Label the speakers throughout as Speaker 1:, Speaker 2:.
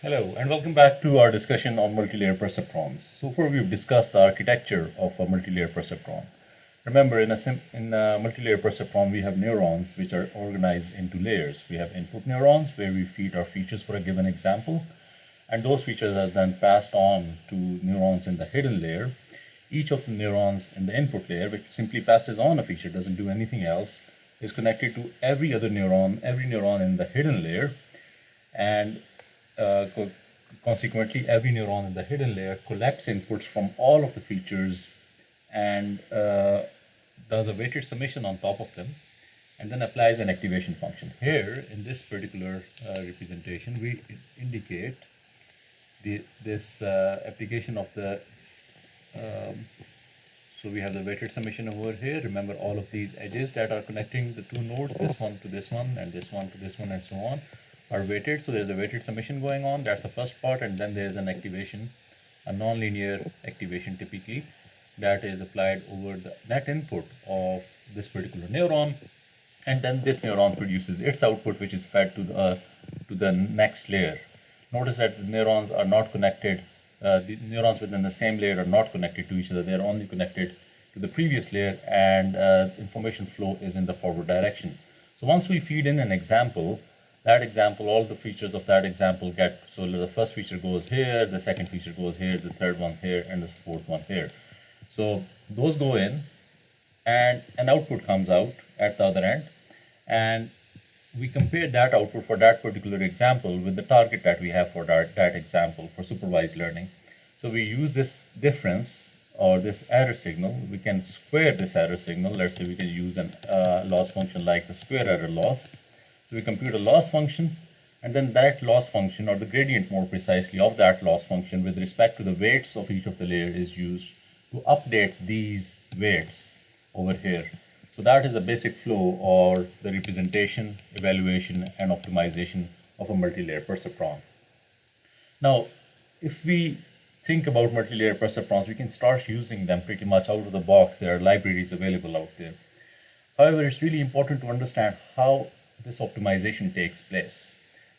Speaker 1: Hello, and welcome back to our discussion on multilayer perceptrons. So far, we've discussed the architecture of a multilayer perceptron. Remember, in a multilayer perceptron, we have neurons which are organized into layers. We have input neurons where we feed our features for a given example, and those features are then passed on to neurons in the hidden layer. Each of the neurons in the input layer, which simply passes on a feature, doesn't do anything else, is connected to every neuron in the hidden layer, and uh, consequently, every neuron in the hidden layer collects inputs from all of the features and does a weighted summation on top of them, and then applies an activation function. Here, in this particular representation, we indicate this application of the so we have the weighted summation over here. Remember all of these edges that are connecting the two nodes, this one to this one, and this one to this one, and so on, are weighted. So there's a weighted summation going on. That's the first part, and then there's an activation, a nonlinear activation typically, that is applied over the net input of this particular neuron, and then this neuron produces its output, which is fed to the next layer. Notice that the neurons are not connected. The neurons within the same layer are not connected to each other. They are only connected to the previous layer, and information flow is in the forward direction. So once we feed in an example, that example, all the features of that example get, so the first feature goes here, the second feature goes here, the third one here, and the fourth one here. So those go in, and an output comes out at the other end, and we compare that output for that particular example with the target that we have for that example for supervised learning. So we use this difference or this error signal. We can square this error signal. Let's say we can use a loss function like the square error loss. So we compute a loss function, and then that loss function, or the gradient more precisely of that loss function with respect to the weights of each of the layer, is used to update these weights over here. So that is the basic flow or the representation, evaluation, and optimization of a multi-layer perceptron. Now, if we think about multi-layer perceptrons, we can start using them pretty much out of the box. There are libraries available out there. However, it's really important to understand how this optimization takes place,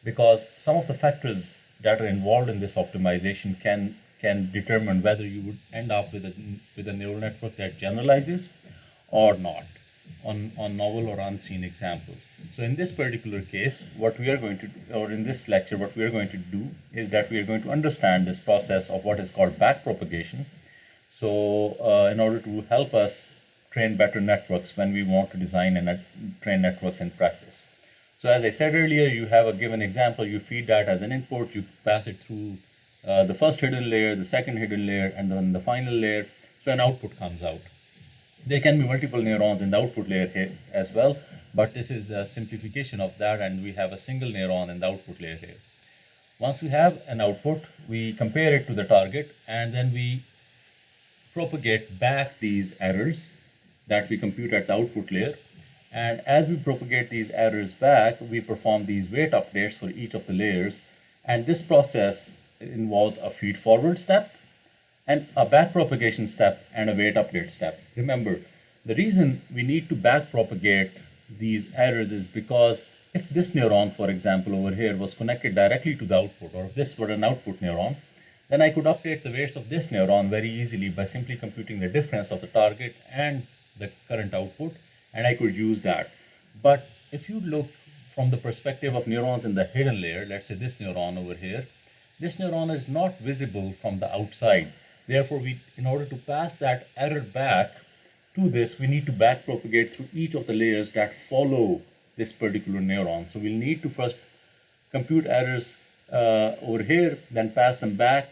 Speaker 1: because some of the factors that are involved in this optimization can determine whether you would end up with a neural network that generalizes or not on novel or unseen examples. So in this particular case, what we are going to, or in this lecture, what we are going to do is that we are going to understand this process of what is called backpropagation. So in order to help us train better networks when we want to design and train networks in practice. So as I said earlier, you have a given example, you feed that as an input, you pass it through the first hidden layer, the second hidden layer, and then the final layer. So an output comes out. There can be multiple neurons in the output layer here as well, but this is the simplification of that, and we have a single neuron in the output layer here. Once we have an output, we compare it to the target, and then we propagate back these errors that we compute at the output layer. And as we propagate these errors back, we perform these weight updates for each of the layers. And this process involves a feed forward step, and a backpropagation step, and a weight update step. Remember, the reason we need to backpropagate these errors is because if this neuron, for example, over here was connected directly to the output, or if this were an output neuron, then I could update the weights of this neuron very easily by simply computing the difference of the target and the current output, and I could use that. But if you look from the perspective of neurons in the hidden layer, let's say this neuron over here, this neuron is not visible from the outside. Therefore, in order to pass that error back to this, we need to backpropagate through each of the layers that follow this particular neuron. So we'll need to first compute errors over here, then pass them back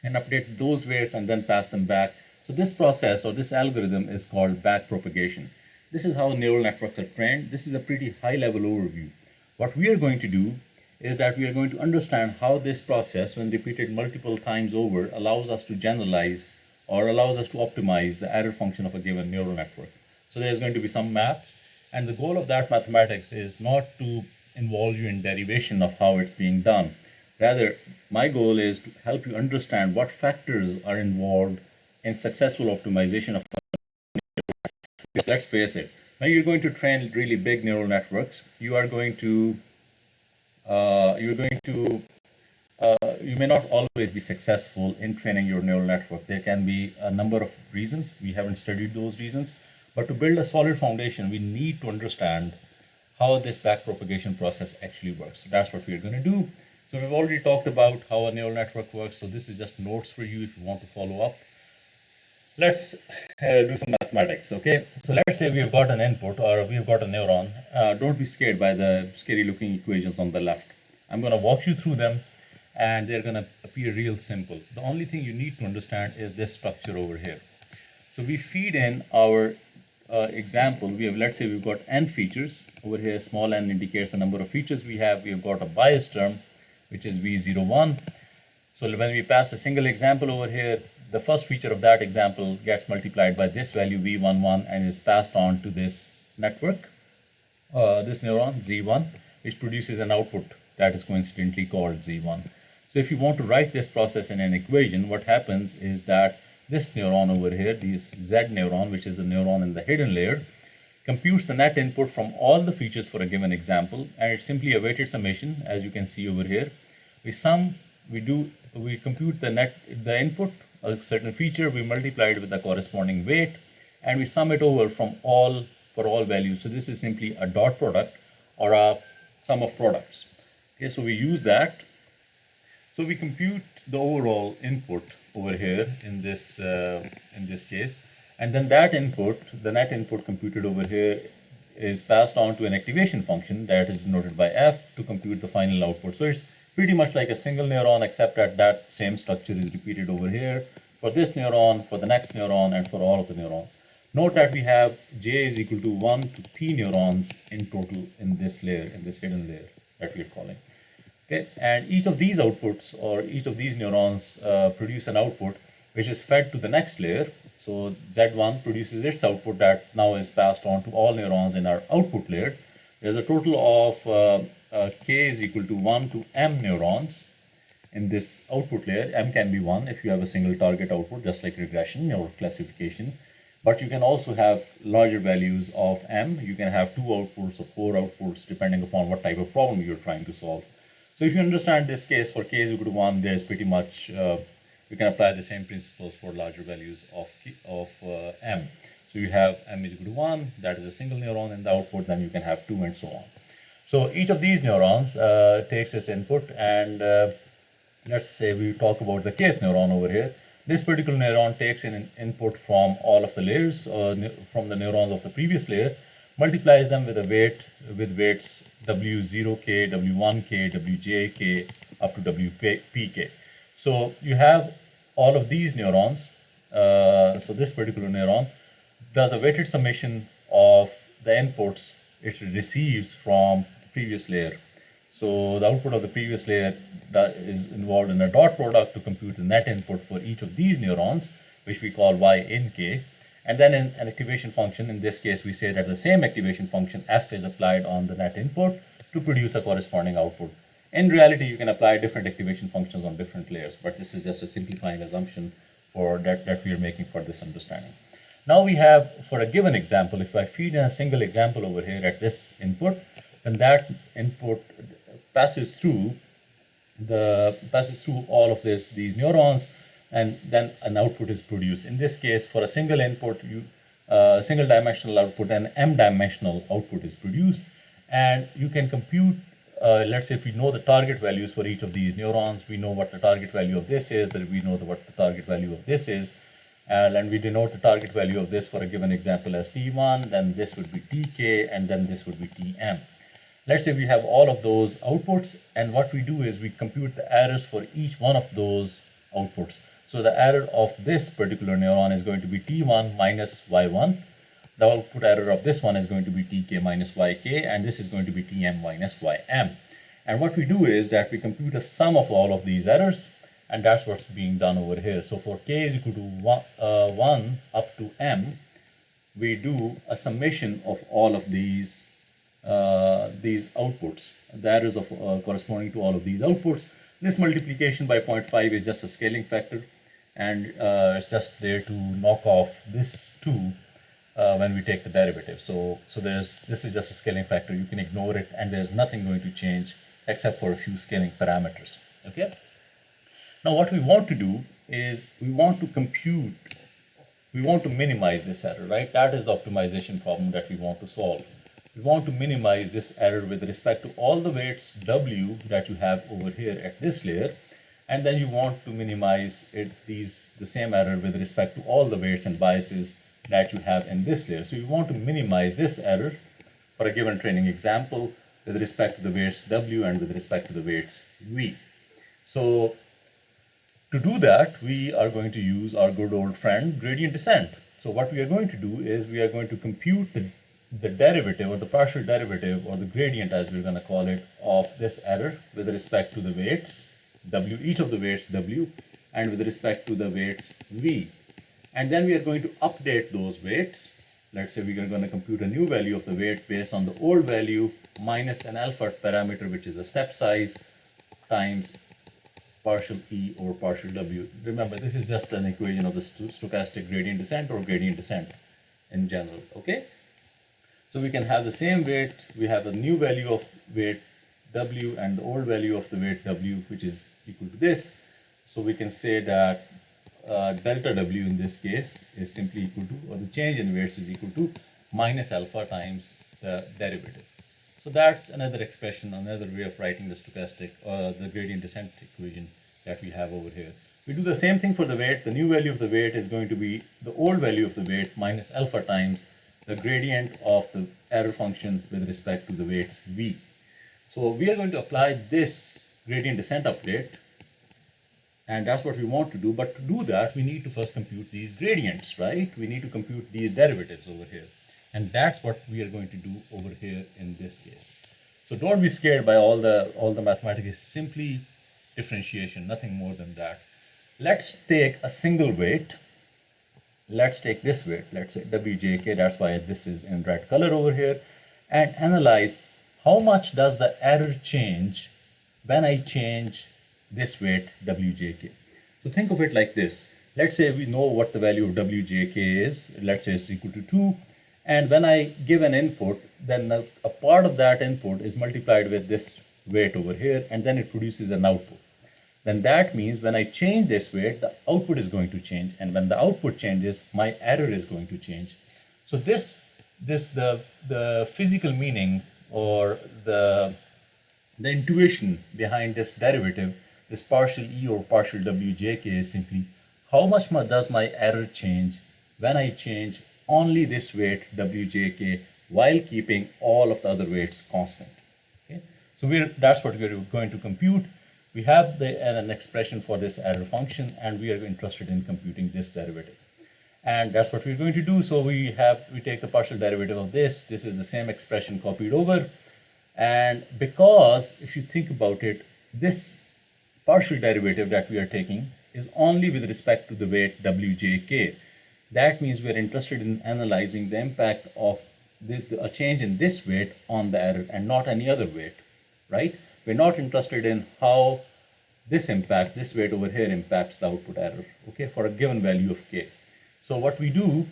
Speaker 1: and update those weights and then pass them back. So this process or this algorithm is called backpropagation. This is how neural networks are trained. This is a pretty high-level overview. What we are going to do is that we are going to understand how this process, when repeated multiple times over, allows us to generalize or allows us to optimize the error function of a given neural network. So there's going to be some maths, and the goal of that mathematics is not to involve you in derivation of how it's being done. Rather, my goal is to help you understand what factors are involved in successful optimization of. Let's face it, when you're going to train really big neural networks, you're going to you may not always be successful in training your neural network. There can be a number of reasons. We haven't studied those reasons. But to build a solid foundation, we need to understand how this backpropagation process actually works. So that's what we're going to do. So we've already talked about how a neural network works. So this is just notes for you if you want to follow up. Let's do some mathematics, okay? So let's say we've got an input or we've got a neuron. Don't be scared by the scary looking equations on the left. I'm going to walk you through them and they're going to appear real simple. The only thing you need to understand is this structure over here. So we feed in our example. Let's say we've got n features. Over here, small n indicates the number of features we have. We've got a bias term, which is v01. So when we pass a single example over here, the first feature of that example gets multiplied by this value v11 and is passed on to this network, this neuron z1, which produces an output that is coincidentally called z1. So if you want to write this process in an equation, what happens is that this neuron over here, this Z neuron, which is the neuron in the hidden layer, computes the net input from all the features for a given example, and it's simply a weighted summation, as you can see over here. We compute the input, a certain feature, we multiply it with the corresponding weight, and we sum it over for all values. So this is simply a dot product or a sum of products. Okay, so we use that. So we compute the overall input over here in this case, and then that input, the net input computed over here, is passed on to an activation function that is denoted by f to compute the final output. So it's pretty much like a single neuron, except that same structure is repeated over here for this neuron, for the next neuron, and for all of the neurons. Note that we have j is equal to 1 to p neurons in total in this layer, in this hidden layer that we are calling. Okay, and each of these outputs or each of these neurons produce an output which is fed to the next layer. So Z1 produces its output that now is passed on to all neurons in our output layer. There's a total of k is equal to 1 to m neurons in this output layer. M can be 1 if you have a single target output, just like regression or classification. But you can also have larger values of m. You can have 2 outputs or 4 outputs depending upon what type of problem you're trying to solve. So if you understand this case for k is equal to 1, there's pretty much, you can apply the same principles for larger values of m. So you have m is equal to 1, that is a single neuron in the output, then you can have 2 and so on. So each of these neurons takes its input, and let's say we talk about the kth neuron over here. This particular neuron takes in an input from all of the layers, from the neurons of the previous layer, multiplies them with weights W0k, W1k, Wjk, up to Wpk. So you have all of these neurons. So this particular neuron does a weighted summation of the inputs it receives from the previous layer. So the output of the previous layer is involved in a dot product to compute the net input for each of these neurons, which we call y in k. And then in an activation function, in this case, we say that the same activation function f is applied on the net input to produce a corresponding output. In reality, you can apply different activation functions on different layers, but this is just a simplifying assumption for that we are making for this understanding. Now we have, for a given example, if I feed in a single example over here at this input, then that input passes through all of these neurons, and then an output is produced. In this case, for a single input, single dimensional output, and m-dimensional output is produced, and you can compute. Let's say if we know the target values for each of these neurons, we know what the target value of this is, that we know what the target value of this is, and we denote the target value of this for a given example as T1, then this would be Tk, and then this would be Tm. Let's say we have all of those outputs, and what we do is we compute the errors for each one of those outputs. So the error of this particular neuron is going to be T1 minus Y1. The output error of this one is going to be Tk minus Yk, and this is going to be Tm minus Ym. And what we do is that we compute a sum of all of these errors, and that's what's being done over here. So for k is equal to 1 up to m, we do a summation of all of these outputs, the errors of corresponding to all of these outputs. This multiplication by 0.5 is just a scaling factor, and it's just there to knock off this 2 when we take the derivative. So this is just a scaling factor. You can ignore it, and there's nothing going to change except for a few scaling parameters. Okay. Now what we want to do is we want to minimize this error, right? That is the optimization problem that we want to solve. We want to minimize this error with respect to all the weights W that you have over here at this layer, and then you want to minimize the same error with respect to all the weights and biases that you have in this layer. So you want to minimize this error for a given training example with respect to the weights W and with respect to the weights V. So to do that, we are going to use our good old friend gradient descent. So what we are going to do is we are going to compute the derivative or the partial derivative or the gradient, as we're going to call it, of this error with respect to the weights W, each of the weights W, and with respect to the weights V. And then we are going to update those weights. Let's say we are going to compute a new value of the weight based on the old value minus an alpha parameter, which is the step size, times partial E over partial W. Remember, this is just an equation of the stochastic gradient descent or gradient descent in general, okay? So we can have the same weight, we have a new value of weight W and the old value of the weight W, which is equal to this. So we can say that delta W in this case is simply equal to, or the change in weights is equal to minus alpha times the derivative. So that's another expression, another way of writing the stochastic or the gradient descent equation that we have over here. We do the same thing for the weight. The new value of the weight is going to be the old value of the weight minus alpha times the gradient of the error function with respect to the weights V. So we are going to apply this gradient descent update, and that's what we want to do. But to do that, we need to first compute these gradients, right? We need to compute these derivatives over here. And that's what we are going to do over here in this case. So don't be scared by all the mathematics. It's simply differentiation, nothing more than that. Let's take a single weight. Let's take this weight, let's say WJK, that's why this is in red color over here, and analyze how much does the error change when I change this weight WJK. So think of it like this. Let's say we know what the value of WJK is. Let's say it's equal to 2. And when I give an input, then a part of that input is multiplied with this weight over here, and then it produces an output. Then that means when I change this weight, the output is going to change. And when the output changes, my error is going to change. So the physical meaning or the intuition behind this derivative, this partial E or partial WJK, is simply how much does my error change when I change only this weight WJK while keeping all of the other weights constant. Okay? So that's what we're going to compute. We have an expression for this error function, and we are interested in computing this derivative. And that's what we're going to do. So we take the partial derivative of this. This is the same expression copied over. And because if you think about it, this partial derivative that we are taking is only with respect to the weight WJK. That means we're interested in analyzing the impact of a change in this weight on the error and not any other weight, right? We're not interested in how this weight over here impacts the output error, okay, for a given value of K. So what we do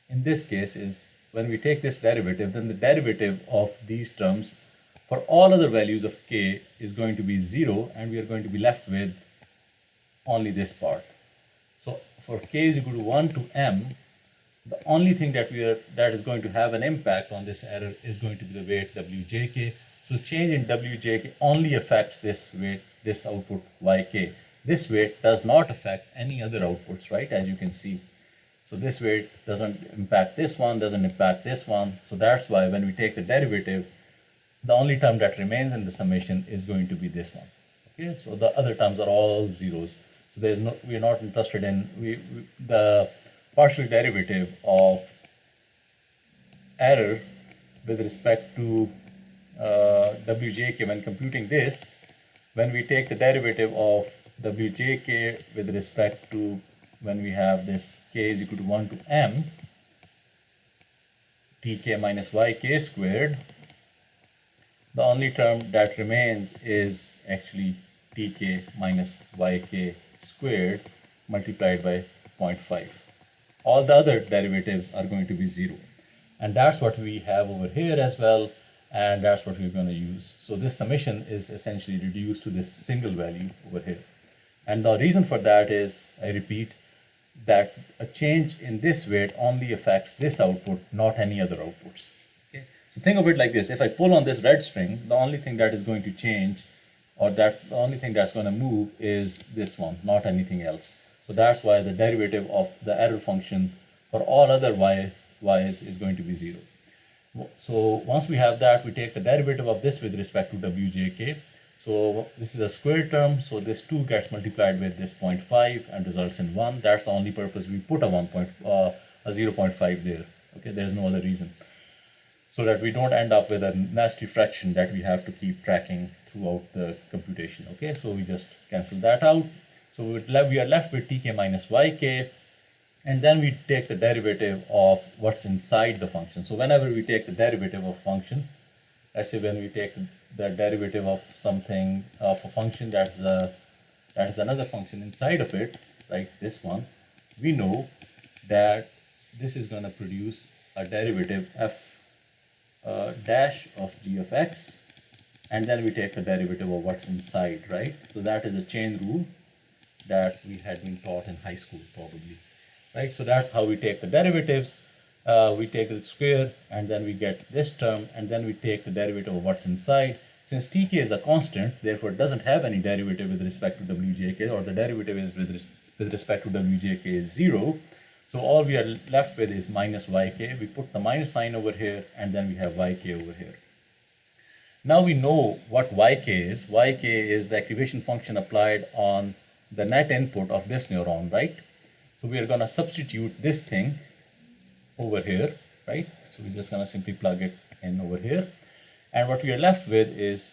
Speaker 1: in this case is when we take this derivative, then the derivative of these terms for all other values of K is going to be 0, and we are going to be left with only this part. So for K is equal to 1 to M, the only thing that is going to have an impact on this error is going to be the weight WJK. So change in WJK only affects this weight, this output YK. This weight does not affect any other outputs, right, as you can see. So this weight doesn't impact this one, doesn't impact this one. So that's why when we take the derivative, the only term that remains in the summation is going to be this one. Okay, so the other terms are all zeros. So we are not interested in the partial derivative of error with respect to WJK when computing this. When we take the derivative of WJK with respect to when we have this K is equal to 1 to M, Tk minus Yk squared, the only term that remains is actually Tk minus Yk squared multiplied by 0.5. All the other derivatives are going to be 0. And that's what we have over here as well, and that's what we're going to use. So this summation is essentially reduced to this single value over here. And the reason for that is, I repeat, that a change in this weight only affects this output, not any other outputs. Okay? So think of it like this. If I pull on this red string, the only thing that is going to change, or that's the only thing that's going to move, is this one, not anything else. So that's why the derivative of the error function for all other y's is going to be 0. So once we have that, we take the derivative of this with respect to wjk. So this is a square term, so this 2 gets multiplied with this 0.5 and results in 1. That's the only purpose we put a 0.5 there. Okay, there's no other reason. So that we don't end up with a nasty fraction that we have to keep tracking throughout the computation. Okay, so we just cancel that out. So we are left with tk minus yk, and then we take the derivative of what's inside the function. So whenever we take the derivative of function, let's say when we take the derivative of something, of a function that is another function inside of it, like this one, we know that this is going to produce a derivative f dash of g of x, and then we take the derivative of what's inside, right? So that is a chain rule that we had been taught in high school probably, right? So that's how we take the derivatives. We take the square, and then we get this term, and then we take the derivative of what's inside. Since tk is a constant, therefore it doesn't have any derivative with respect to wjk, or the derivative is with respect to wjk is 0. So all we are left with is minus yk. We put the minus sign over here, and then we have yk over here. Now we know what yk is. Yk is the activation function applied on the net input of this neuron, right? So we are going to substitute this thing over here, right? So we're just going to simply plug it in over here. And what we are left with is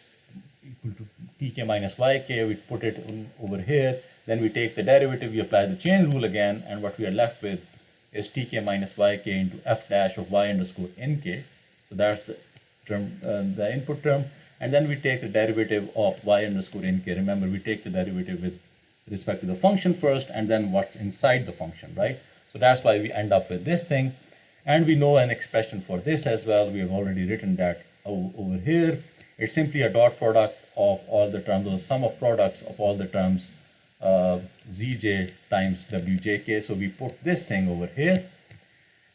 Speaker 1: equal to tk minus yk. We put it over here. Then we take the derivative, we apply the chain rule again, and what we are left with is tk minus yk into f dash of y underscore nk. So that's the term, the input term. And then we take the derivative of y underscore nk. Remember, we take the derivative with respect to the function first, and then what's inside the function, right? So that's why we end up with this thing. And we know an expression for this as well. We have already written that over here. It's simply a dot product of all the terms, or the sum of products of all the terms, zj times wjk. So we put this thing over here,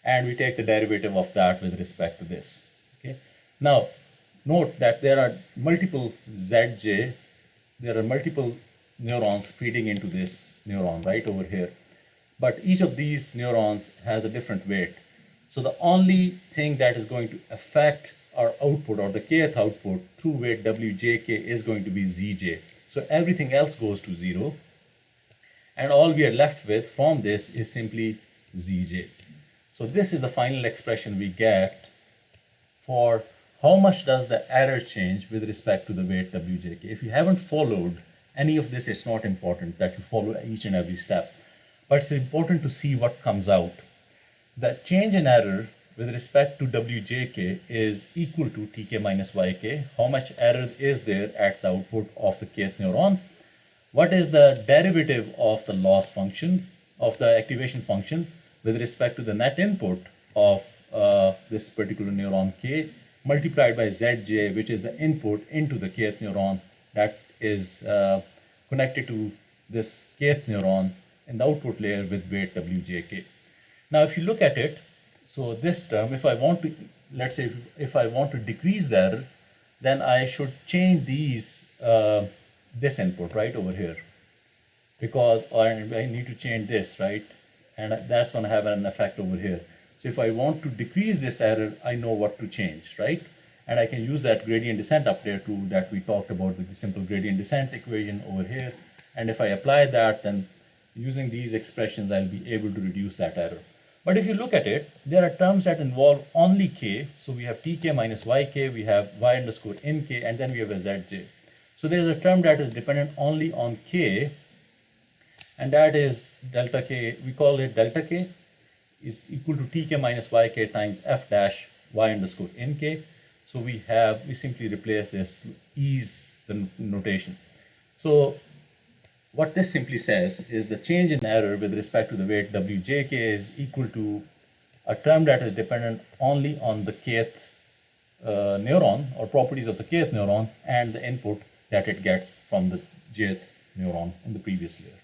Speaker 1: and we take the derivative of that with respect to this. Okay. Now, note that there are multiple zj, there are multiple neurons feeding into this neuron right over here. But each of these neurons has a different weight. So the only thing that is going to affect our output, or the kth output, through weight wjk is going to be zj. So everything else goes to 0. And all we are left with from this is simply zj. So this is the final expression we get for how much does the error change with respect to the weight wjk. If you haven't followed any of this, it's not important that you follow each and every step. But it's important to see what comes out. The change in error with respect to wjk is equal to tk minus yk. How much error is there at the output of the kth neuron? What is the derivative of the loss function, of the activation function, with respect to the net input of this particular neuron k, multiplied by zj, which is the input into the kth neuron that is connected to this kth neuron in the output layer with weight wjk. Now, if you look at it, so this term, if I want to, let's say, if I want to decrease the error, then I should change these, this input right over here, because I need to change this, right? And that's going to have an effect over here. So if I want to decrease this error, I know what to change, right? And I can use that gradient descent update tool that we talked about, the simple gradient descent equation over here. And if I apply that, then using these expressions, I'll be able to reduce that error. But if you look at it, there are terms that involve only k. So we have tk minus yk, we have y underscore nk, and then we have a zj. So there's a term that is dependent only on k, and that is delta k. We call it delta k is equal to tk minus yk times f dash y underscore nk. So we simply replace this to ease the notation. So what this simply says is the change in error with respect to the weight wjk is equal to a term that is dependent only on the kth neuron, or properties of the kth neuron, and the input that it gets from the jth neuron in the previous layer.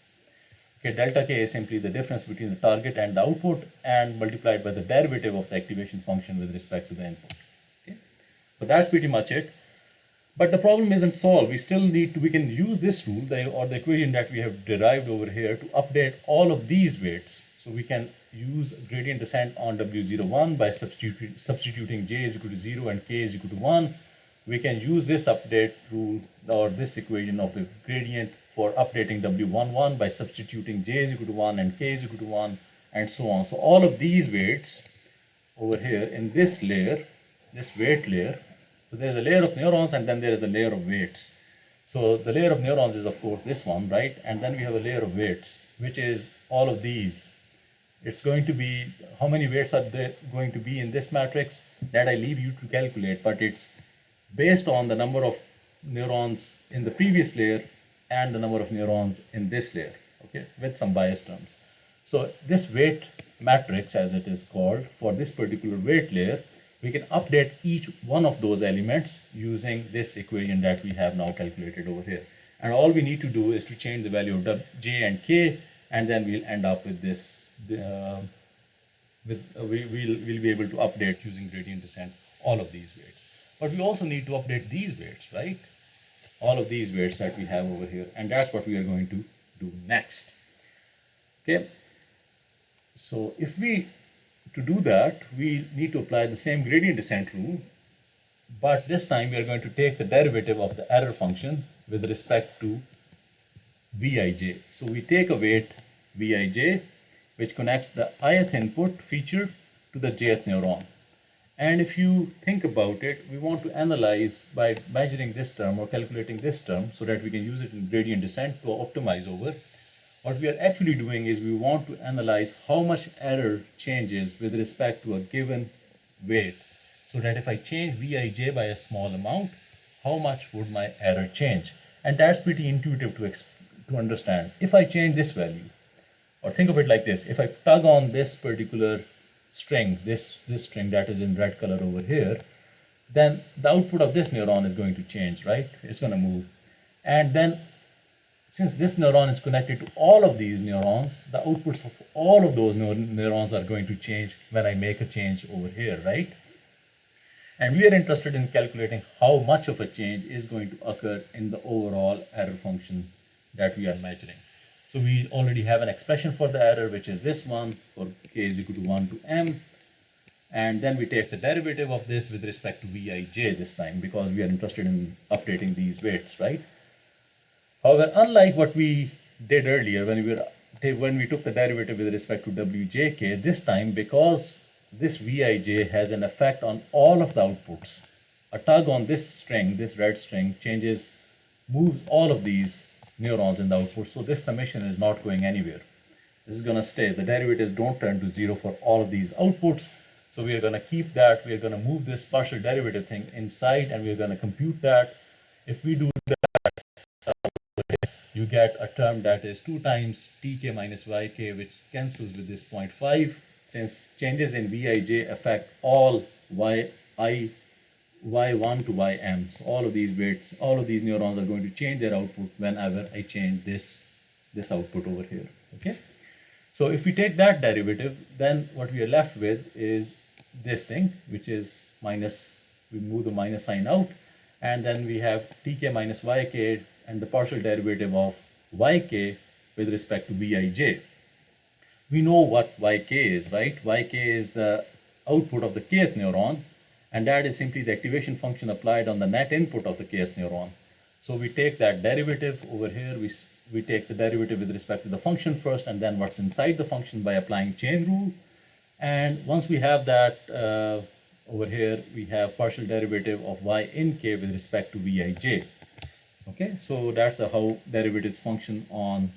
Speaker 1: Okay, delta k is simply the difference between the target and the output and multiplied by the derivative of the activation function with respect to the input. Okay, so that's pretty much it. But the problem isn't solved. We still need to, we can use this rule or the equation that we have derived over here to update all of these weights. So we can use gradient descent on W01 by substituting j is equal to 0 and k is equal to 1. We can use this update rule or this equation of the gradient for updating W11 by substituting j is equal to 1 and k is equal to 1 and so on. So all of these weights over here in this layer, this weight layer, so there's a layer of neurons and then there is a layer of weights. So the layer of neurons is of course this one, right? And then we have a layer of weights, which is all of these. It's going to be, how many weights are there going to be in this matrix? That I leave you to calculate, but it's based on the number of neurons in the previous layer and the number of neurons in this layer, okay, with some bias terms. So this weight matrix, as it is called, for this particular weight layer, we can update each one of those elements using this equation that we have now calculated over here. And all we need to do is to change the value of j and k, and then we'll end up with this. We'll be able to update using gradient descent all of these weights. But we also need to update these weights, right? All of these weights that we have over here, and that's what we are going to do next. Okay. So to do that, we need to apply the same gradient descent rule, but this time we are going to take the derivative of the error function with respect to Vij. So we take a weight Vij, which connects the ith input feature to the jth neuron. And if you think about it, we want to analyze by measuring this term or calculating this term so that we can use it in gradient descent to optimize over. What we are actually doing is we want to analyze how much error changes with respect to a given weight, so that if I change Vij by a small amount, how much would my error change? And that's pretty intuitive to understand. If I change this value, or think of it like this, if I tug on this particular string, this string that is in red color over here, then the output of this neuron is going to change, right? It's going to move. And then since this neuron is connected to all of these neurons, the outputs of all of those neurons are going to change when I make a change over here, right? And we are interested in calculating how much of a change is going to occur in the overall error function that we are measuring. So we already have an expression for the error, which is this one, for k is equal to 1 to m. And then we take the derivative of this with respect to Vij this time, because we are interested in updating these weights, right? However, unlike what we did earlier when we took the derivative with respect to Wjk, this time, because this Vij has an effect on all of the outputs, a tug on this string, this red string, moves all of these neurons in the output. So this summation is not going anywhere. This is going to stay. The derivatives don't turn to 0 for all of these outputs. So we are going to keep that. We are going to move this partial derivative thing inside, and we are going to compute that. If we do that, you get a term that is 2 times tk minus yk, which cancels with this 0.5, since changes in Vij affect all y1 to ym. So all of these weights, all of these neurons are going to change their output whenever I change this output over here. Okay. So if we take that derivative, then what we are left with is this thing, which is minus, we move the minus sign out, and then we have tk minus yk and the partial derivative of yk with respect to Vij. We know what yk is, right? Yk is the output of the kth neuron, and that is simply the activation function applied on the net input of the kth neuron. So we take that derivative over here, we take the derivative with respect to the function first, and then what's inside the function by applying chain rule. And once we have that over here, we have partial derivative of y in k with respect to Vij. Okay, so that's how derivatives function on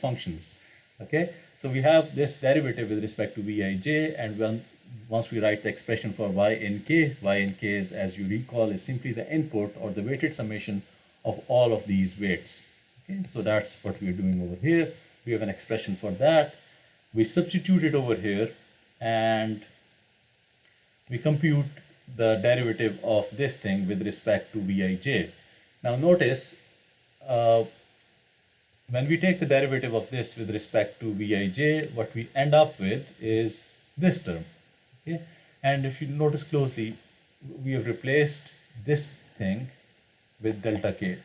Speaker 1: functions. Okay, so we have this derivative with respect to Vij, and once we write the expression for y in k is, as you recall, is simply the input or the weighted summation of all of these weights. Okay, so that's what we're doing over here. We have an expression for that. We substitute it over here, and we compute the derivative of this thing with respect to Vij. Now notice, uh, when we take the derivative of this with respect to Vij, what we end up with is this term. Okay, and if you notice closely, we have replaced this thing with delta k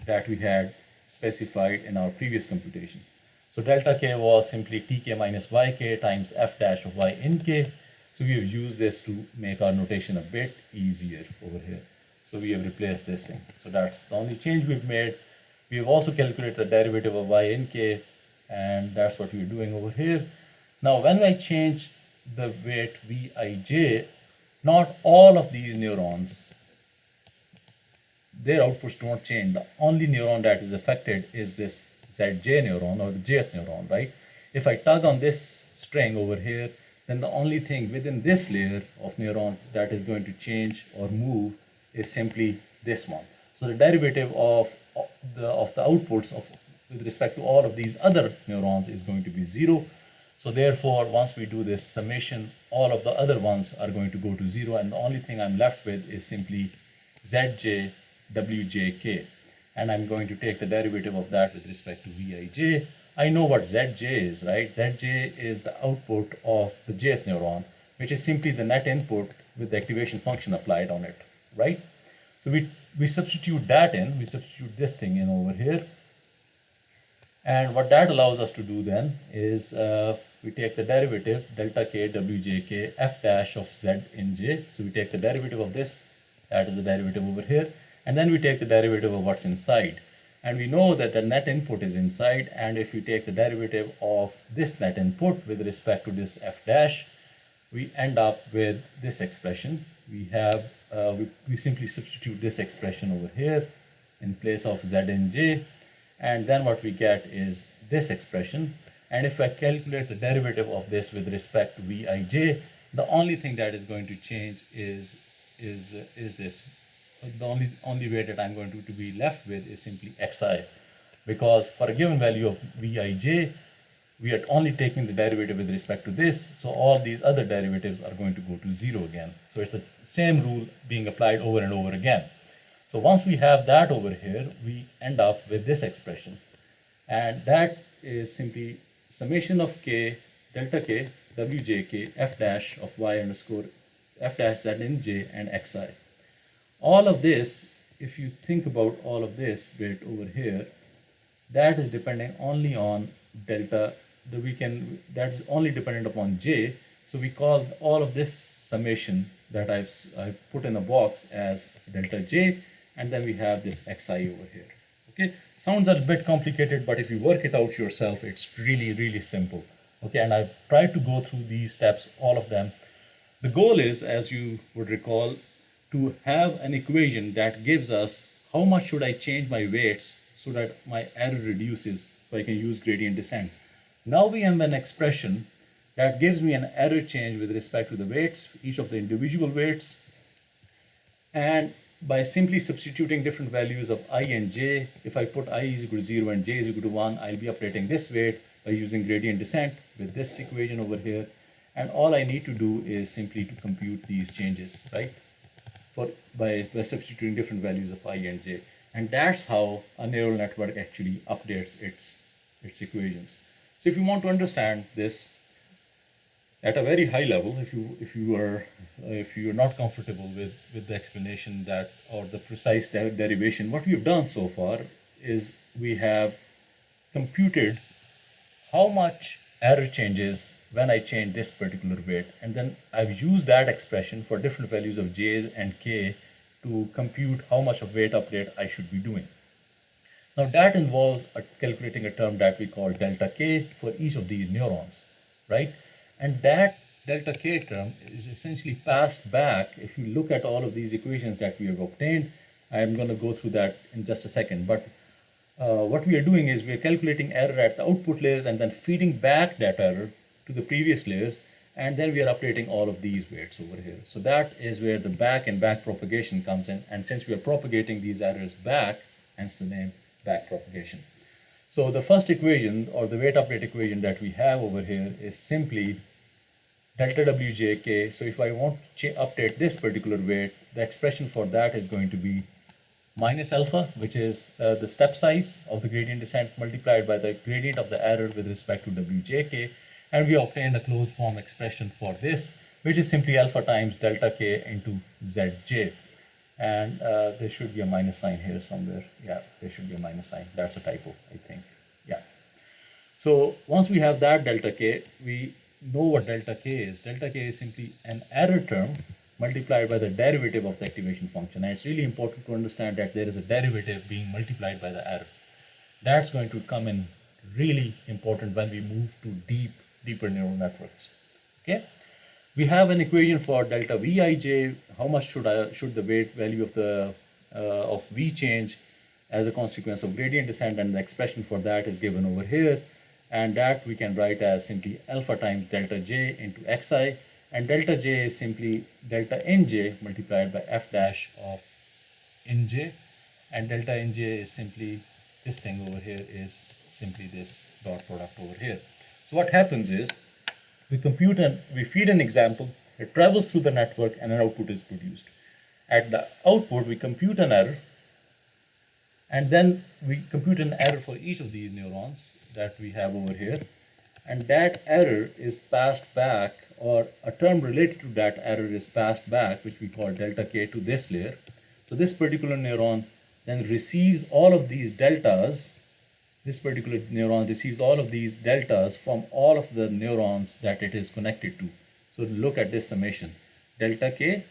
Speaker 1: that we had specified in our previous computation. So delta k was simply tk minus yk times f dash of y in k. So we have used this to make our notation a bit easier over here. So we have replaced this thing. So that's the only change we've made. We have also calculated the derivative of y in k, and that's what we're doing over here. Now, when I change the weight Vij, not all of these neurons, their outputs don't change. The only neuron that is affected is this Zj neuron, or the jth neuron, right? If I tug on this string over here, then the only thing within this layer of neurons that is going to change or move is simply this one. So the derivative of the outputs with respect to all of these other neurons is going to be 0. So therefore, once we do this summation, all of the other ones are going to go to 0, and the only thing I'm left with is simply Zj Wjk, and I'm going to take the derivative of that with respect to Vij. I know what Zj is, right? Zj is the output of the jth neuron, which is simply the net input with the activation function applied on it, right? So we substitute that in, we substitute this thing in over here. And what that allows us to do then is we take the derivative delta k wjk f dash of z in j. So we take the derivative of this, that is the derivative over here, and then we take the derivative of what's inside. And we know that the net input is inside, and if we take the derivative of this net input with respect to this f dash, we end up with this expression. We have we simply substitute this expression over here in place of z in j, and then what we get is this expression. And if I calculate the derivative of this with respect to Vij, the only thing that is going to change is this. The only way that I'm going to be left with is simply xi, because for a given value of Vij, we are only taking the derivative with respect to this, so all these other derivatives are going to go to 0 again. So it's the same rule being applied over and over again. So once we have that over here, we end up with this expression, and that is simply summation of k delta k wjk f dash of y underscore f dash z in j and xi. All of this, if you think about all of this bit over here, that is depending only on delta, that is only dependent upon j. So we call all of this summation that I've put in a box as delta j, and then we have this xi over here. Okay, sounds a bit complicated, but if you work it out yourself, it's really, really simple. Okay, and I've tried to go through these steps, all of them. The goal is, as you would recall, to have an equation that gives us how much should I change my weights so that my error reduces, so I can use gradient descent. Now we have an expression that gives me an error change with respect to the weights, each of the individual weights, and by simply substituting different values of I and j, if I put I is equal to 0 and j is equal to 1, I'll be updating this weight by using gradient descent with this equation over here. And all I need to do is simply to compute these changes, right? By substituting different values of I and j. And that's how a neural network actually updates its equations. So if you want to understand this at a very high level, if you are not comfortable with the explanation that or the precise derivation, what we've done so far is we have computed how much error changes when I change this particular weight, and then I've used that expression for different values of j's and k to compute how much of weight update I should be doing. Now that involves calculating a term that we call delta k for each of these neurons, right? And that delta k term is essentially passed back. If you look at all of these equations that we have obtained, I'm going to go through that in just a second. But what we are doing is we are calculating error at the output layers and then feeding back that error to the previous layers, and then we are updating all of these weights over here. So that is where the back and back propagation comes in. And since we are propagating these errors back, hence the name backpropagation. So the first equation, or the weight update equation that we have over here, is simply delta wjk. So if I want to update this particular weight, the expression for that is going to be minus alpha, which is the step size of the gradient descent multiplied by the gradient of the error with respect to wjk, and we obtained a closed form expression for this, which is simply alpha times delta k into zj. And there should be a minus sign here somewhere. Yeah, there should be a minus sign. That's a typo, I think. Yeah. So once we have that delta k, we know what delta k is. Delta k is simply an error term multiplied by the derivative of the activation function. And it's really important to understand that there is a derivative being multiplied by the error. That's going to come in really important when we move to deeper neural networks. Okay. We have an equation for delta Vij. How much should the weight value of V change as a consequence of gradient descent, and the expression for that is given over here, and that we can write as simply alpha times delta j into xi, and delta j is simply delta nj multiplied by f dash of nj, and delta nj is simply this thing over here is simply this dot product over here. So what happens is, we feed an example, it travels through the network, and an output is produced. At the output, we compute an error, and then we compute an error for each of these neurons that we have over here, and that error is passed back, or a term related to that error is passed back, which we call delta k, to this layer. So this particular neuron then receives all of these deltas. This particular neuron receives all of these deltas from all of the neurons that it is connected to. So look at this summation, delta k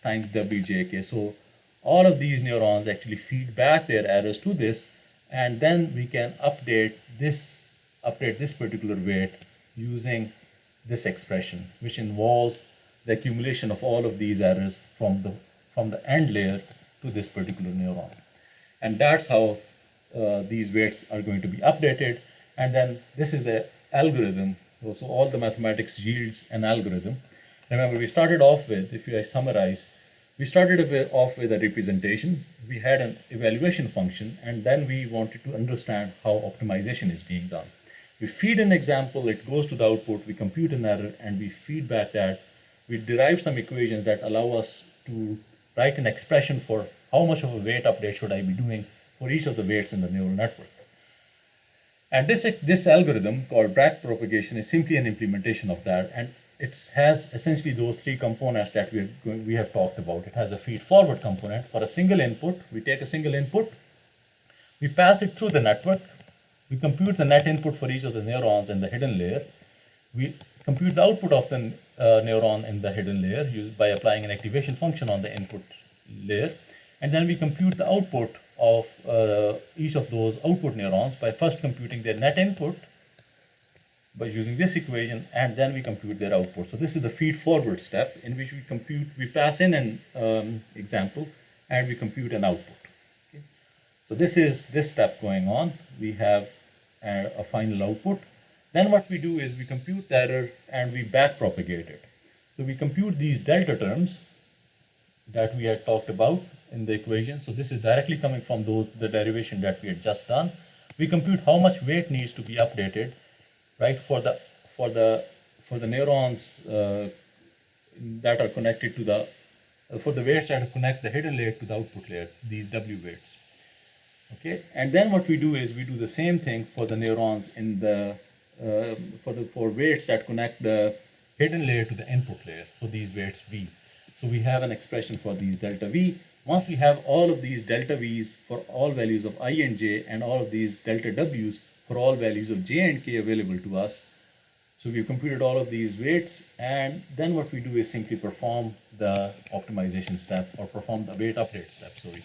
Speaker 1: times wjk. So all of these neurons actually feed back their errors to this, and then we can update this particular weight using this expression, which involves the accumulation of all of these errors from the end layer to this particular neuron. And that's how these weights are going to be updated. And then this is the algorithm. So all the mathematics yields an algorithm. Remember, we started off with, if I summarize, we started off with a representation. We had an evaluation function, and then we wanted to understand how optimization is being done. We feed an example, it goes to the output, we compute an error, and we feed back that. We derive some equations that allow us to write an expression for how much of a weight update should I be doing for each of the weights in the neural network. And this algorithm called backpropagation is simply an implementation of that, and it has essentially those three components that we have talked about. It has a feed-forward component. For a single input, we take a single input, we pass it through the network, we compute the net input for each of the neurons in the hidden layer, we compute the output of the neuron in the hidden layer by applying an activation function on the input layer, and then we compute the output of each of those output neurons by first computing their net input by using this equation, and then we compute their output. So this is the feed-forward step in which we pass in an example, and we compute an output. Okay. So this is this step going on. We have a final output. Then what we do is we compute the error and we backpropagate it. So we compute these delta terms that we had talked about in the equation. So this is directly coming from the derivation that we had just done. We compute how much weight needs to be updated, right, for the neurons that are connected to for the weights that connect the hidden layer to the output layer, these W weights. Okay, and then what we do is we do the same thing for the neurons in the for weights that connect the hidden layer to the input layer. So these weights V. So we have an expression for these delta V. Once we have all of these delta V's for all values of I and j, and all of these delta W's for all values of j and k available to us, so we've computed all of these weights, and then what we do is simply perform the optimization step, or perform the weight update step, sorry.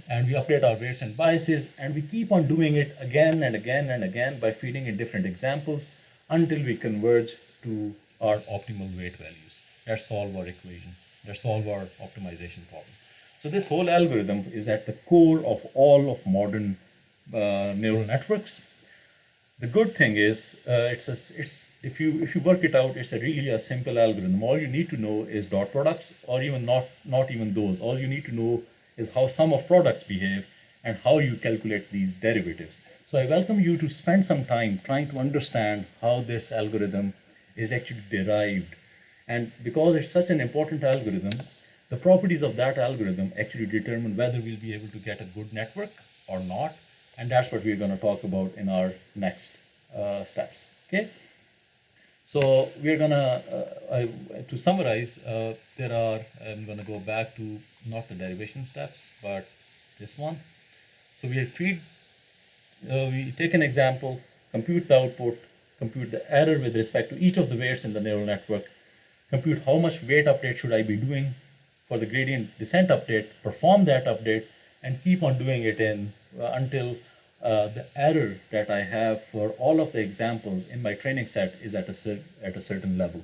Speaker 1: And we update our weights and biases, and we keep on doing it again and again and again by feeding in different examples until we converge to our optimal weight values. That solve our equation, that solve our optimization problem. So this whole algorithm is at the core of all of modern neural networks. The good thing is, if you work it out, it's really a simple algorithm. All you need to know is dot products, or even not even those. All you need to know is how sum of products behave and how you calculate these derivatives. So I welcome you to spend some time trying to understand how this algorithm is actually derived. And because it's such an important algorithm, The properties of that algorithm actually determine whether we'll be able to get a good network or not, and that's what we're going to talk about in our next steps. Okay. So we're gonna, to summarize, I'm gonna go back to not the derivation steps, but this one. So we take an example, compute the output, compute the error with respect to each of the weights in the neural network, compute how much weight update should I be doing for the gradient descent update, perform that update, and keep on doing it until the error that I have for all of the examples in my training set is at a certain level.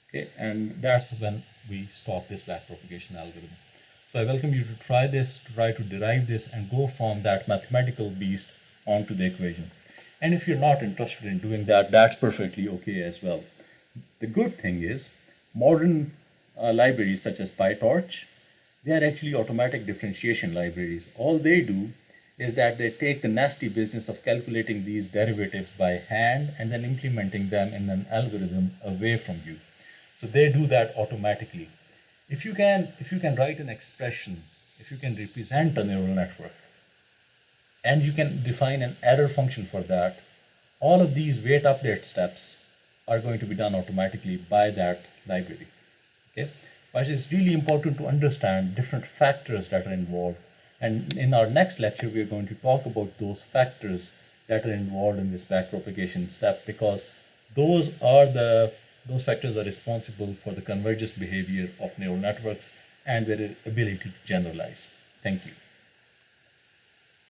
Speaker 1: Okay, and that's when we stop this backpropagation algorithm. So I welcome you to try this, to try to derive this, and go from that mathematical beast onto the equation. And if you're not interested in doing that, that's perfectly okay as well. The good thing is, modern libraries such as PyTorch, they are actually automatic differentiation libraries. All they do is that they take the nasty business of calculating these derivatives by hand and then implementing them in an algorithm away from you. So they do that automatically. If you can write an expression, if you can represent a neural network, and you can define an error function for that, all of these weight update steps are going to be done automatically by that library. Okay, but it's really important to understand different factors that are involved. And in our next lecture, we are going to talk about those factors that are involved in this backpropagation step, because those factors are responsible for the convergence behavior of neural networks and their ability to generalize. Thank you.